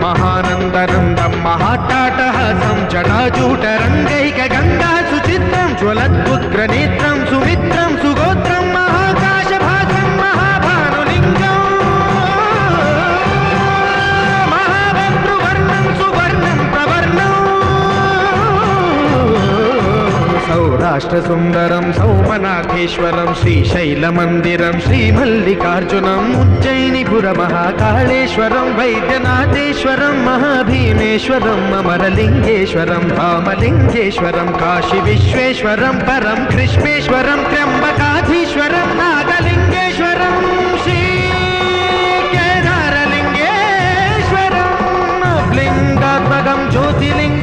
महानन्दनन्दं महाट्टाटहासं जटाजूटरङ्गैकगङ्गा सुचित्रं ज्वलद्वुग्रनेत्रं सुमित्रं सुगोत्रं महाकाशभासं महाभानुलिङ्गं महाभद्रुवर्णं सुवर्णं प्रवर्णं सौराष्ट्रसुन्दरं सौमनाथेश्वरं श्रीशैलमन्दिरं श्रीमल्लिकार्जुनम् उज्जयिनीपुरमहाकाळेश्वरं वैद्यनाथेश्वरं महाभीमेश्वरम् अमरलिङ्गेश्वरं रामलिङ्गेश्वरं काशीविश्वेश्वरं परं कृष्णेश्वरं त्र्यम्बकाधीश्वरं नागलिङ्गेश्वरं श्रीकेदारलिङ्गेश्वरं लिङ्गात्मकं ज्योतिर्लिङ्गं